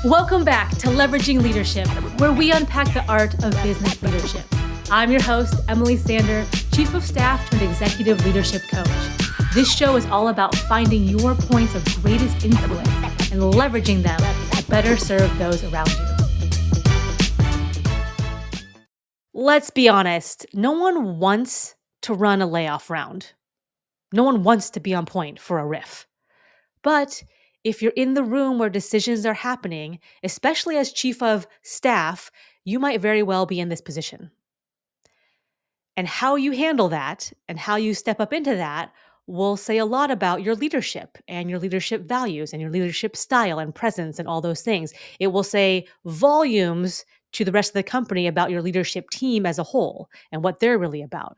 Welcome back to Leveraging Leadership, where we unpack the art of business leadership. I'm your host, Emily Sander, Chief of Staff turned Executive Leadership Coach. This show is all about finding your points of greatest influence and leveraging them to better serve those around you. Let's be honest, no one wants to run a layoff round. No one wants to be on point for a riff. But if you're in the room where decisions are happening, especially as chief of staff, you might very well be in this position. And how you handle that and how you step up into that will say a lot about your leadership and your leadership values and your leadership style and presence and all those things. It will say volumes to the rest of the company about your leadership team as a whole and what they're really about.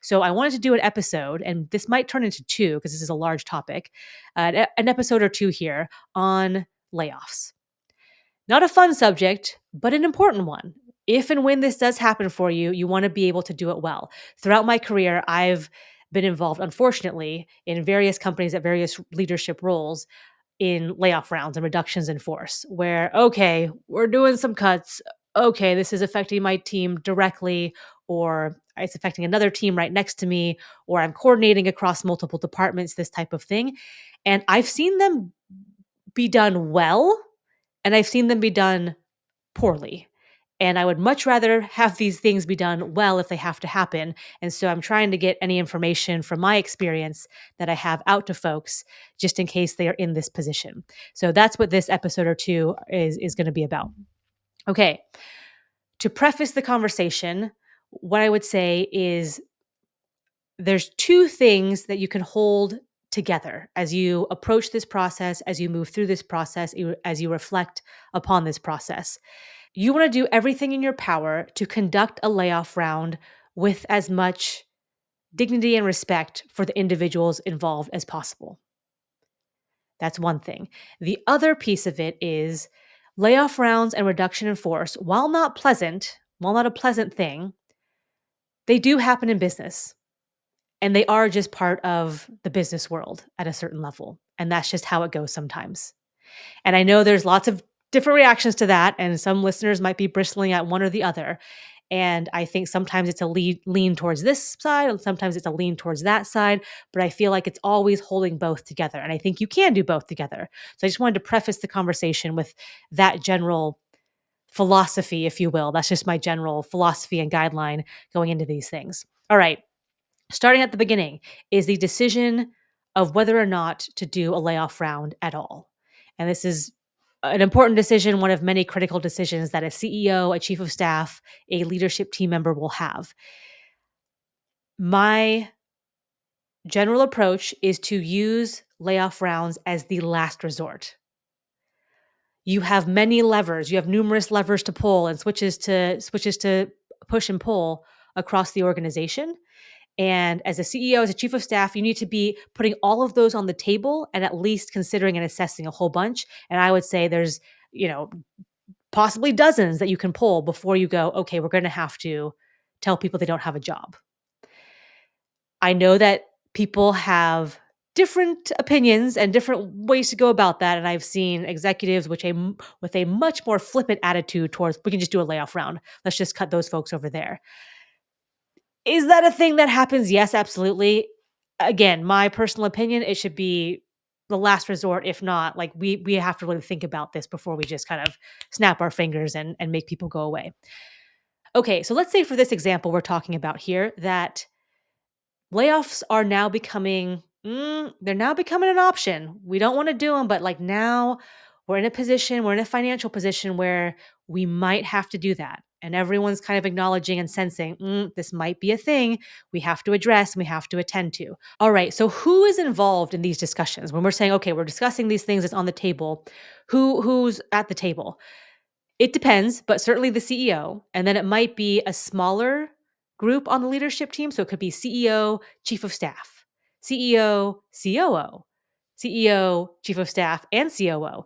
So I wanted to do an episode, and this might turn into two because this is a large topic, an episode or two here on layoffs. Not a fun subject, but an important one. If and when this does happen for you, you want to be able to do it well. Throughout my career, I've been involved, unfortunately, in various companies at various leadership roles in layoff rounds and reductions in force, where, okay, we're doing some cuts. Okay, this is affecting my team directly, or it's affecting another team right next to me, or I'm coordinating across multiple departments, this type of thing. And I've seen them be done well, and I've seen them be done poorly. And I would much rather have these things be done well if they have to happen. And so I'm trying to get any information from my experience that I have out to folks just in case they are in this position. So that's what this episode or two is going to be about. Okay. To preface the conversation, what I would say is there's two things that you can hold together as you approach this process, as you move through this process, as you reflect upon this process. You want to do everything in your power to conduct a layoff round with as much dignity and respect for the individuals involved as possible. That's one thing. The other piece of it is layoff rounds and reduction in force, while not a pleasant thing, they do happen in business. And they are just part of the business world at a certain level. And that's just how it goes sometimes. And I know there's lots of different reactions to that, and some listeners might be bristling at one or the other. And I think sometimes it's a lean towards this side, and sometimes it's a lean towards that side. But I feel like it's always holding both together. And I think you can do both together. So I just wanted to preface the conversation with that general philosophy, if you will. That's just my general philosophy and guideline going into these things. All right. Starting at the beginning is the decision of whether or not to do a layoff round at all. And this is an important decision, one of many critical decisions that a CEO, a chief of staff, a leadership team member will have. My general approach is to use layoff rounds as the last resort. You have many levers, you have numerous levers to pull and switches to push and pull across the organization. And as a CEO, as a chief of staff, you need to be putting all of those on the table and at least considering and assessing a whole bunch. And I would say there's, possibly dozens that you can pull before you go, okay, we're going to have to tell people they don't have a job. I know that people have different opinions and different ways to go about that. And I've seen executives with a much more flippant attitude towards, we can just do a layoff round. Let's just cut those folks over there. Is that a thing that happens? Yes, absolutely. Again, my personal opinion, it should be the last resort. If not, like we have to really think about this before we just kind of snap our fingers and make people go away. Okay, so let's say for this example we're talking about here that layoffs are now becoming they're now becoming an option. We don't want to do them, but like now we're in a financial position where we might have to do that. And everyone's kind of acknowledging and sensing this might be a thing we have to address and we have to attend to. All right, so who is involved in these discussions? When we're saying, okay, we're discussing these things that's on the table, who's at the table? It depends, but certainly the CEO. And then it might be a smaller group on the leadership team. So it could be CEO, chief of staff, CEO, COO, CEO, chief of staff, and COO,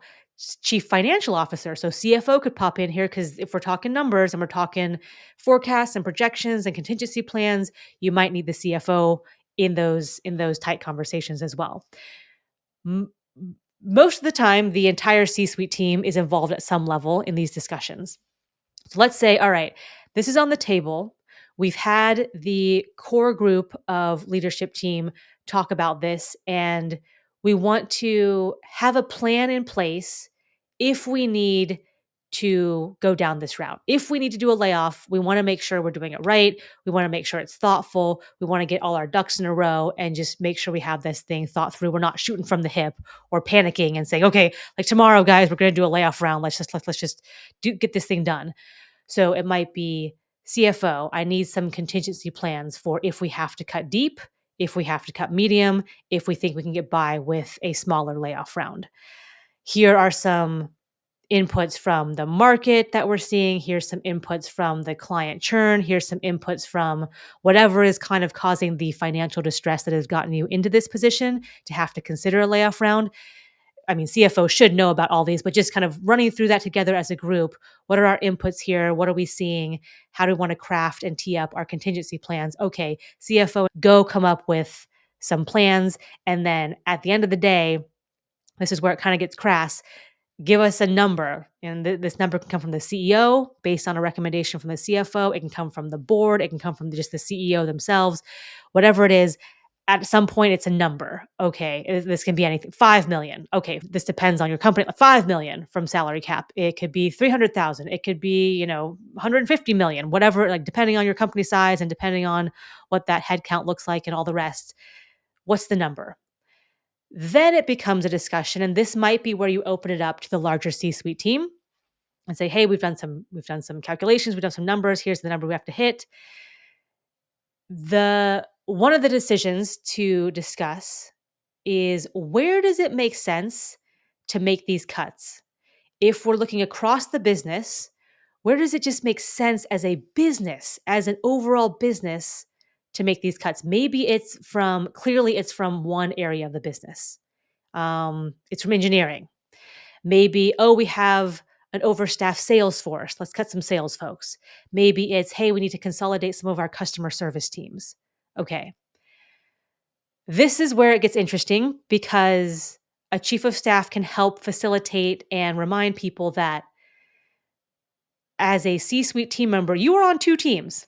chief financial officer. So CFO could pop in here because if we're talking numbers and we're talking forecasts and projections and contingency plans, you might need the CFO in those tight conversations as well. Most of the time, the entire C-suite team is involved at some level in these discussions. So let's say, all right, this is on the table. We've had the core group of leadership team talk about this, and we want to have a plan in place if we need to go down this route. If we need to do a layoff, we want to make sure we're doing it right. We want to make sure it's thoughtful. We want to get all our ducks in a row and just make sure we have this thing thought through. We're not shooting from the hip or panicking and saying, okay, like tomorrow, guys, we're going to do a layoff round. Let's just get this thing done. So it might be CFO, I need some contingency plans for if we have to cut deep, if we have to cut medium, if we think we can get by with a smaller layoff round. Here are some inputs from the market that we're seeing. Here's some inputs from the client churn. Here's some inputs from whatever is kind of causing the financial distress that has gotten you into this position to have to consider a layoff round. I mean, CFO should know about all these, but just kind of running through that together as a group. What are our inputs here? What are we seeing? How do we want to craft and tee up our contingency plans? Okay, CFO, go come up with some plans. And then at the end of the day, this is where it kind of gets crass. Give us a number. And this number can come from the CEO based on a recommendation from the CFO. It can come from the board. It can come from just the CEO themselves. Whatever it is, at some point it's a number. Okay, this can be anything. 5 million. Okay, this depends on your company. 5 million from salary cap. It could be 300,000. It could be, 150 million, whatever, like depending on your company size and depending on what that headcount looks like and all the rest. What's the number? Then it becomes a discussion, and this might be where you open it up to the larger C-suite team and say, "Hey, we've done some calculations, we've done some numbers. Here's the number we have to hit." The one of the decisions to discuss is, where does it make sense to make these cuts? If we're looking across the business, where does it just make sense as a business, as an overall business, to make these cuts? Maybe it's from one area of the business. It's from engineering. Maybe, oh, we have an overstaffed sales force. Let's cut some sales folks. Maybe it's, hey, we need to consolidate some of our customer service teams. Okay. This is where it gets interesting because a chief of staff can help facilitate and remind people that as a C-suite team member, you are on two teams.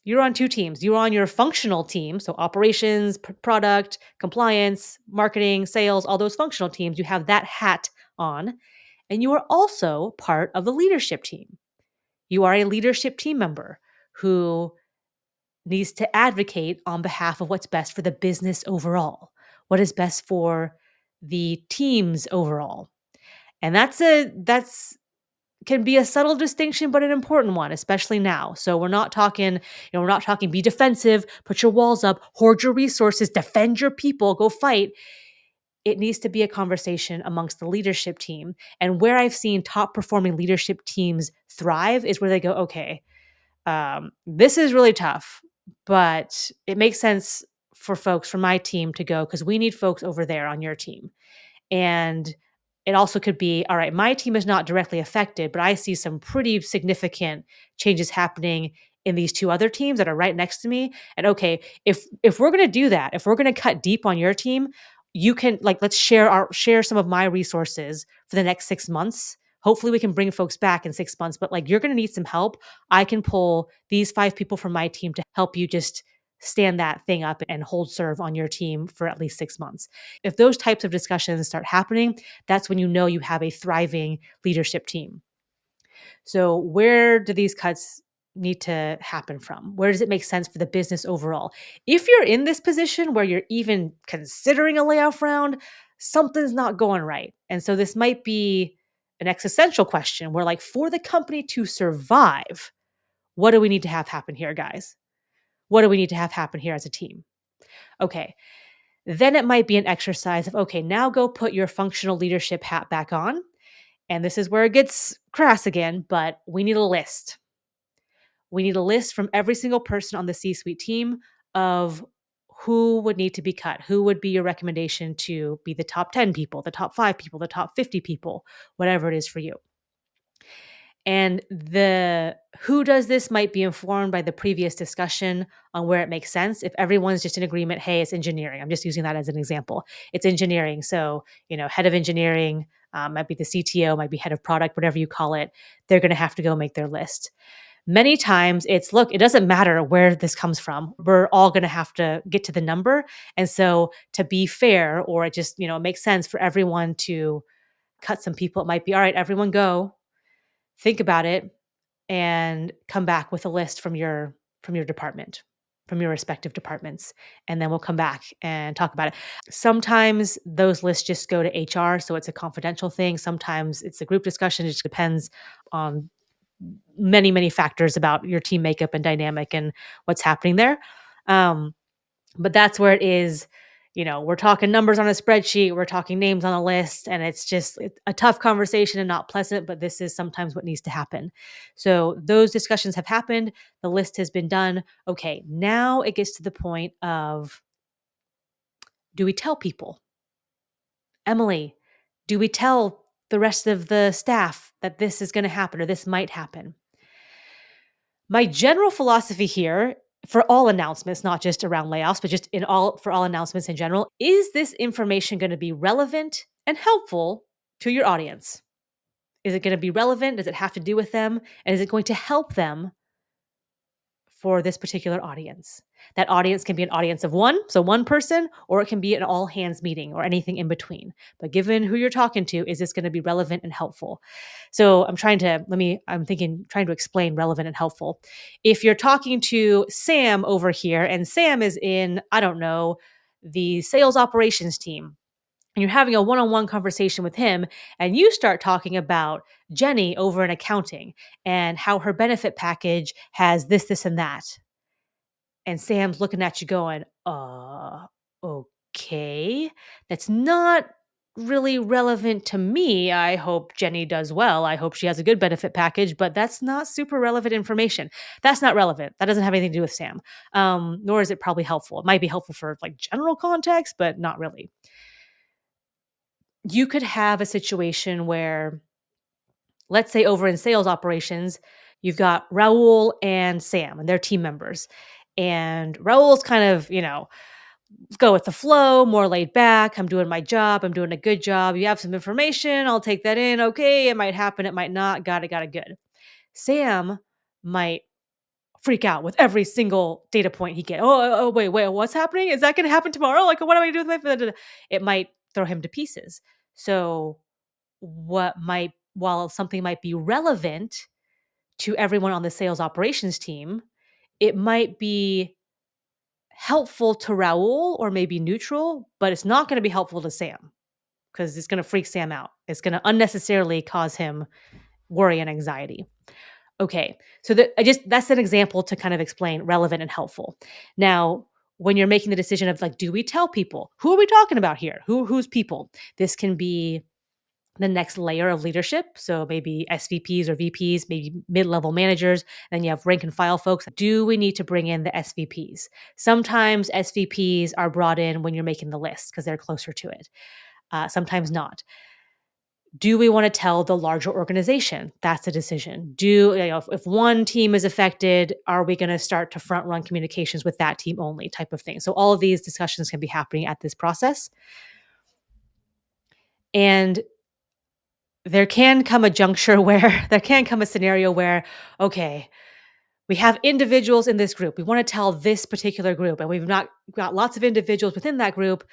You're on two teams. You're on your functional team, so operations, product, compliance, marketing, sales, all those functional teams. You have that hat on. And you are also part of the leadership team. You are a leadership team member who needs to advocate on behalf of what's best for the business overall, what is best for the teams overall. And that's can be a subtle distinction, but an important one, especially now. So we're not talking be defensive, put your walls up, hoard your resources, defend your people, go fight. It needs to be a conversation amongst the leadership team. And where I've seen top performing leadership teams thrive is where they go, okay, this is really tough, but it makes sense for folks from my team to go because we need folks over there on your team. And it also could be, all right, my team is not directly affected, but I see some pretty significant changes happening in these two other teams that are right next to me. And okay, if we're going to do that, if we're going to cut deep on your team, you can let's share some of my resources for the next 6 months. Hopefully we can bring folks back in 6 months, but you're going to need some help. I can pull these 5 people from my team to help you just stand that thing up and hold serve on your team for at least 6 months. If those types of discussions start happening, that's when you know you have a thriving leadership team. So where do these cuts need to happen from? Where does it make sense for the business overall? If you're in this position where you're even considering a layoff round, something's not going right. And so this might be an existential question where, for the company to survive, what do we need to have happen here, guys? What do we need to have happen here as a team? Okay. Then it might be an exercise of, okay, now go put your functional leadership hat back on. And this is where it gets crass again, but we need a list. We need a list from every single person on the C-suite team of who would need to be cut. Who would be your recommendation to be the top 10 people, the top 5 people, the top 50 people, whatever it is for you. And the who does this might be informed by the previous discussion on where it makes sense. If everyone's just in agreement, hey, it's engineering. I'm just using that as an example. It's engineering. So, head of engineering might be the CTO, might be head of product, whatever you call it. They're going to have to go make their list. Many times it's, look, it doesn't matter where this comes from. We're all going to have to get to the number. And so to be fair, or it just, it makes sense for everyone to cut some people. It might be, all right, everyone go, think about it, and come back with a list from your department, from your respective departments, and then we'll come back and talk about it. Sometimes those lists just go to HR, so it's a confidential thing. Sometimes it's a group discussion. It just depends on many, many factors about your team makeup and dynamic and what's happening there. Um, but that's where it is. We're talking numbers on a spreadsheet, we're talking names on a list, and it's a tough conversation and not pleasant, but this is sometimes what needs to happen. So those discussions have happened. The list has been done. Okay, now it gets to the point of, do we tell people? Emily, do we tell the rest of the staff that this is going to happen or this might happen? My general philosophy here for all announcements, not just around layoffs, but just for all announcements in general, is this information going to be relevant and helpful to your audience? Is it going to be relevant? Does it have to do with them? And is it going to help them for this particular audience? That audience can be an audience of one, so one person, or it can be an all hands meeting or anything in between. But given who you're talking to, is this going to be relevant and helpful? So trying to explain relevant and helpful. If you're talking to Sam over here, and Sam is in, I don't know, the sales operations team, and you're having a one-on-one conversation with him, and you start talking about Jenny over in accounting and how her benefit package has this, and that. And Sam's looking at you going, okay, that's not really relevant to me. I hope Jenny does well. I hope she has a good benefit package, but that's not super relevant information. That's not relevant. That doesn't have anything to do with Sam. Nor is it probably helpful. It might be helpful for like general context, but not really. You could have a situation where, let's say over in sales operations, you've got Raul and Sam and their team members. And Raul's kind of, go with the flow, more laid back. I'm doing my job. I'm doing a good job. You have some information. I'll take that in. Okay. It might happen. It might not. Got it. Good. Sam might freak out with every single data point he gets. Wait, what's happening? Is that going to happen tomorrow? Like, what am I going to do with my, it might throw him to pieces. So while something might be relevant to everyone on the sales operations team, it might be helpful to Raul or maybe neutral, but it's not going to be helpful to Sam because it's going to freak Sam out. It's going to unnecessarily cause him worry and anxiety. Okay, so that's an example to kind of explain relevant and helpful. Now, when you're making the decision of like, do we tell people? Who are we talking about here? Who's people? This can be the next layer of leadership. So maybe SVPs or VPs, maybe mid-level managers, then you have rank and file folks. Do we need to bring in the SVPs? Sometimes SVPs are brought in when you're making the list because they're closer to it. Sometimes not. Do we want to tell the larger organization? That's a decision. If one team is affected, are we going to start to front run communications with that team only type of thing? So all of these discussions can be happening at this process. And there can come a scenario where, okay, we have individuals in this group. We want to tell this particular group, and we've not got lots of individuals within that group.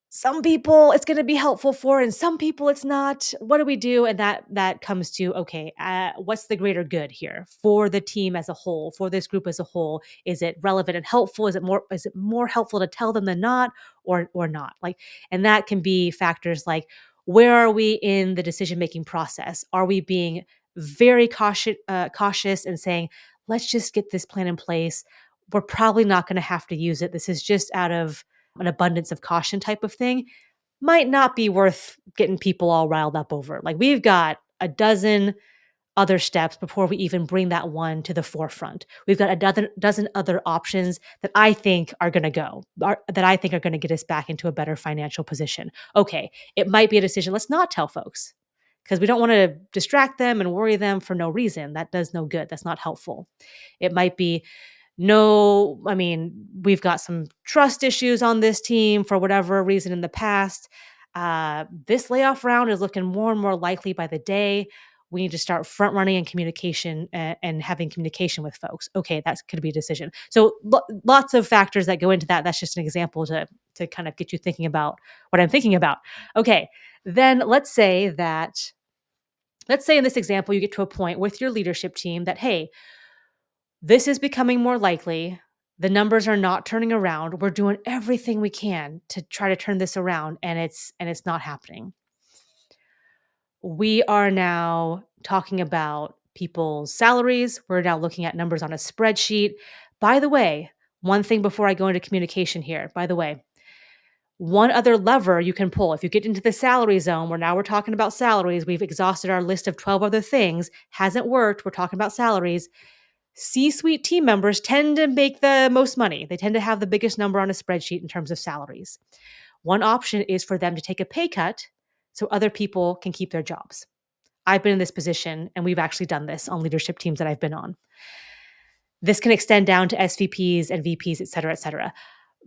Some people it's going to be helpful for, and some people it's not. What do we do? And that comes to, okay, what's the greater good here for the team as a whole, for this group as a whole? Is it relevant and helpful? Is it more helpful to tell them than not, or not? Like, and that can be factors like, where are we in the decision making process? Are we being very cautious and saying, let's just get this plan in place? We're probably not going to have to use it. This is just out of an abundance of caution type of thing, might not be worth getting people all riled up over. Like, we've got a dozen other steps before we even bring that one to the forefront. We've got a dozen other options that I think are going to get us back into a better financial position. Okay, it might be a decision. Let's not tell folks because we don't want to distract them and worry them for no reason. That does no good. That's not helpful. It might be, no, I mean, we've got some trust issues on this team for whatever reason in the past. This layoff round is looking more and more likely by the day. We need to start front running and communication and having communication with folks. Okay, that could be a decision. So lots of factors that go into that. That's just an example to kind of get you thinking about what I'm thinking about. Okay, then let's say in this example you get to a point with your leadership team that, hey, this is becoming more likely. The numbers are not turning around. We're doing everything we can to try to turn this around, and it's not happening. We are now talking about people's salaries. We're now looking at numbers on a spreadsheet. By the way, one thing before I go into communication here, by the way, one other lever you can pull if you get into the salary zone, where now we're talking about salaries, we've exhausted our list of 12 other things, hasn't worked, we're talking about salaries. C-suite team members tend to make the most money. They tend to have the biggest number on a spreadsheet in terms of salaries. One option is for them to take a pay cut so other people can keep their jobs. I've been in this position, and we've actually done this on leadership teams that I've been on. This can extend down to SVPs and VPs, et cetera, et cetera.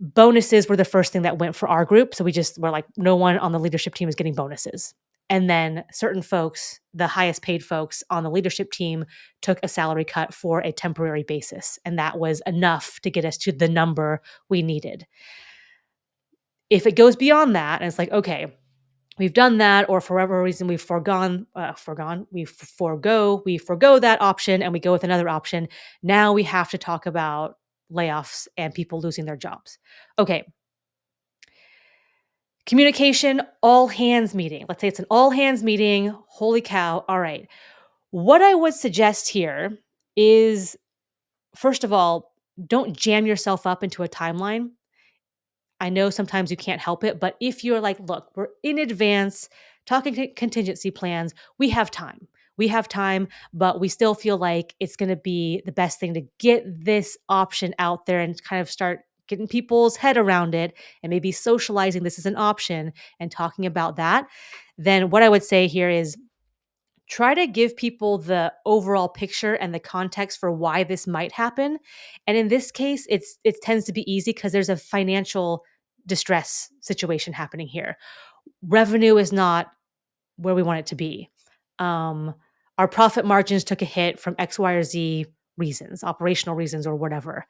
Bonuses were the first thing that went for our group. So we just were like, no one on the leadership team is getting bonuses. And then certain folks, the highest paid folks on the leadership team, took a salary cut for a temporary basis. And that was enough to get us to the number we needed. If it goes beyond that, and it's like, okay, we've done that, or for whatever reason we forego that option and we go with another option. Now we have to talk about layoffs and people losing their jobs. Okay. Communication, all hands meeting. Let's say it's an all hands meeting. Holy cow. All right. What I would suggest here is, first of all, don't jam yourself up into a timeline. I know sometimes you can't help it, but if you're like, look, we're in advance talking contingency plans, we have time. We have time, but we still feel like it's going to be the best thing to get this option out there and kind of start getting people's head around it and maybe socializing this as an option and talking about that. Then what I would say here is try to give people the overall picture and the context for why this might happen. And in this case, it tends to be easy because there's a financial distress situation happening here. Revenue is not where we want it to be. Our profit margins took a hit from X, Y, or Z reasons, operational reasons, or whatever.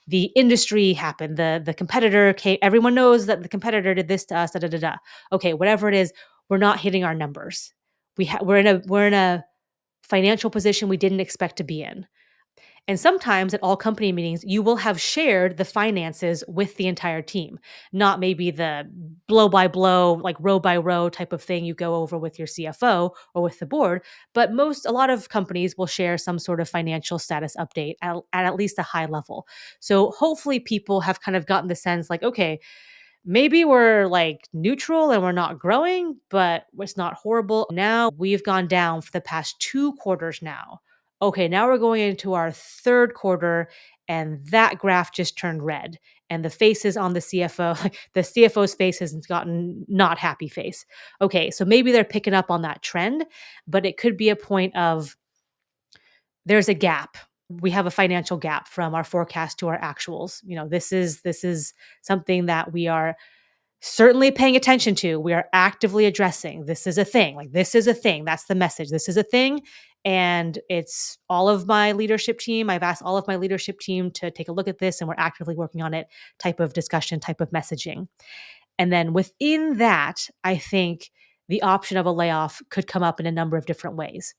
The industry happened. The competitor came. Everyone knows that the competitor did this to us. Da da da da. Okay, whatever it is, we're not hitting our numbers. We're in a financial position we didn't expect to be in. And sometimes at all company meetings, you will have shared the finances with the entire team, not maybe the blow by blow, like row by row type of thing you go over with your CFO or with the board. But a lot of companies will share some sort of financial status update at least a high level. So hopefully people have kind of gotten the sense like, okay, maybe we're like neutral and we're not growing, but it's not horrible. Now we've gone down for the past 2 quarters now. Okay, now we're going into our third quarter and that graph just turned red. And the faces on the CFO, like the CFO's face has gotten not happy face. Okay, so maybe they're picking up on that trend, but it could be a point of there's a gap. We have a financial gap from our forecast to our actuals. This is something that we are certainly paying attention to. We are actively addressing. This is a thing. Like this is a thing. That's the message. This is a thing. And it's all of my leadership team. I've asked all of my leadership team to take a look at this and we're actively working on it type of discussion, type of messaging. And then within that, I think the option of a layoff could come up in a number of different ways.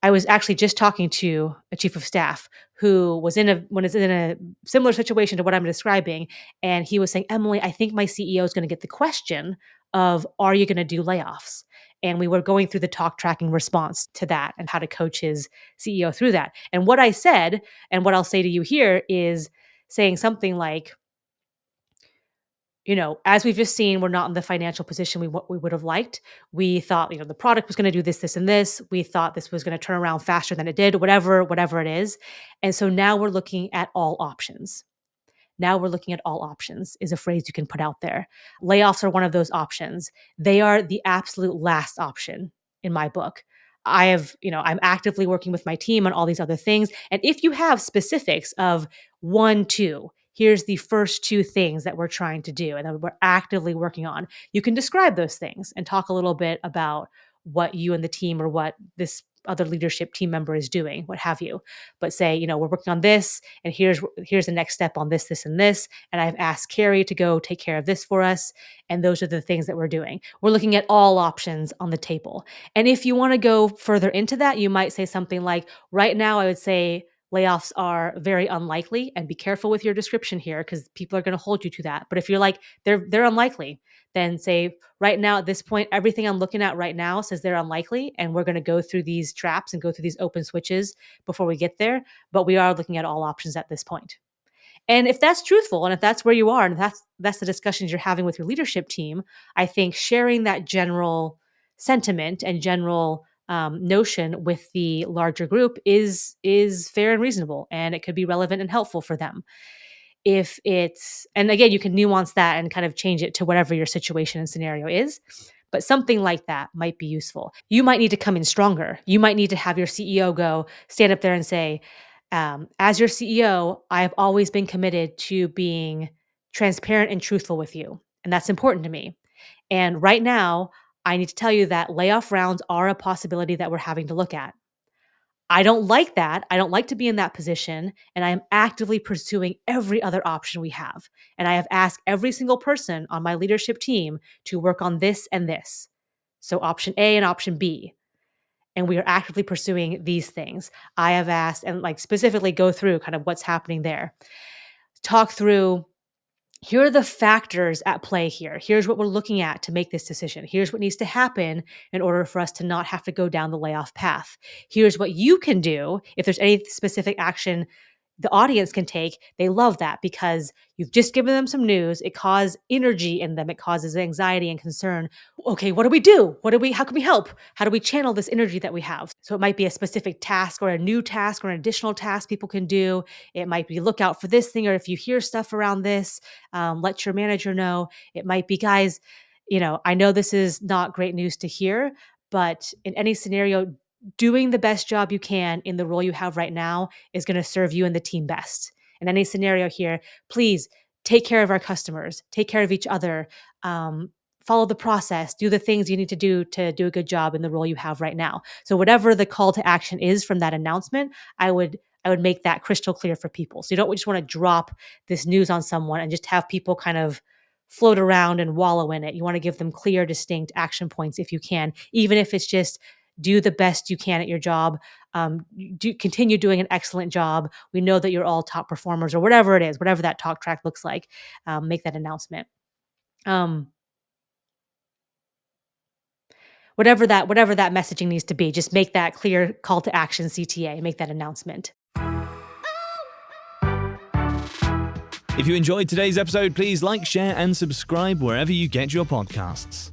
I was actually just talking to a chief of staff who was in a similar situation to what I'm describing, and he was saying, "Emily, I think my CEO is going to get the question of, are you going to do layoffs?" And we were going through the talk tracking response to that and how to coach his CEO through that. And what I said, and what I'll say to you here is saying something like, as we've just seen, we're not in the financial position we would have liked. We thought, the product was going to do this, this, and this. We thought this was going to turn around faster than it did, whatever it is. And so now we're looking at all options. Now we're looking at all options is a phrase you can put out there. Layoffs are one of those options. They are the absolute last option in my book. I'm actively working with my team on all these other things. And if you have specifics of 1, 2, here's the first 2 things that we're trying to do and that we're actively working on, you can describe those things and talk a little bit about what you and the team or what this other leadership team member is doing, what have you. But say, we're working on this and here's the next step on this, this, and this. And I've asked Carrie to go take care of this for us. And those are the things that we're doing. We're looking at all options on the table. And if you want to go further into that, you might say something like, right now, I would say layoffs are very unlikely, and be careful with your description here because people are going to hold you to that. But if you're like, they're unlikely, then say, right now at this point, everything I'm looking at right now says they're unlikely, and we're going to go through these traps and go through these open switches before we get there. But we are looking at all options at this point. And if that's truthful, and if that's where you are, and that's the discussions you're having with your leadership team, I think sharing that general sentiment and general notion with the larger group is fair and reasonable, and it could be relevant and helpful for them. And again, you can nuance that and kind of change it to whatever your situation and scenario is. But something like that might be useful. You might need to come in stronger. You might need to have your CEO stand up there and say, as your CEO, I've always been committed to being transparent and truthful with you. And that's important to me. And right now, I need to tell you that layoff rounds are a possibility that we're having to look at. I don't like that. I don't like to be in that position. And I am actively pursuing every other option we have. And I have asked every single person on my leadership team to work on this and this. So option A and option B. And we are actively pursuing these things. I have asked and specifically go through kind of what's happening there. Talk through, here are the factors at play here. Here's what we're looking at to make this decision. Here's what needs to happen in order for us to not have to go down the layoff path. Here's what you can do if there's any specific action the audience can take. They love that because you've just given them some news. It causes energy in them. It causes anxiety and concern. Okay, what do we do? How can we help? How do we channel this energy that we have? So it might be a specific task or a new task or an additional task people can do. It might be look out for this thing, or if you hear stuff around this, let your manager know. It might be, guys, I know this is not great news to hear, but in any scenario, doing the best job you can in the role you have right now is going to serve you and the team best. In any scenario here, please take care of our customers, take care of each other, follow the process, do the things you need to do a good job in the role you have right now. So whatever the call to action is from that announcement, I would make that crystal clear for people. So you don't just want to drop this news on someone and just have people kind of float around and wallow in it. You want to give them clear, distinct action points if you can, even if it's just do the best you can at your job. Continue doing an excellent job. We know that you're all top performers, or whatever it is, whatever that talk track looks like. Make that announcement. Whatever that messaging needs to be, just make that clear call to action CTA, make that announcement. If you enjoyed today's episode, please like, share, and subscribe wherever you get your podcasts.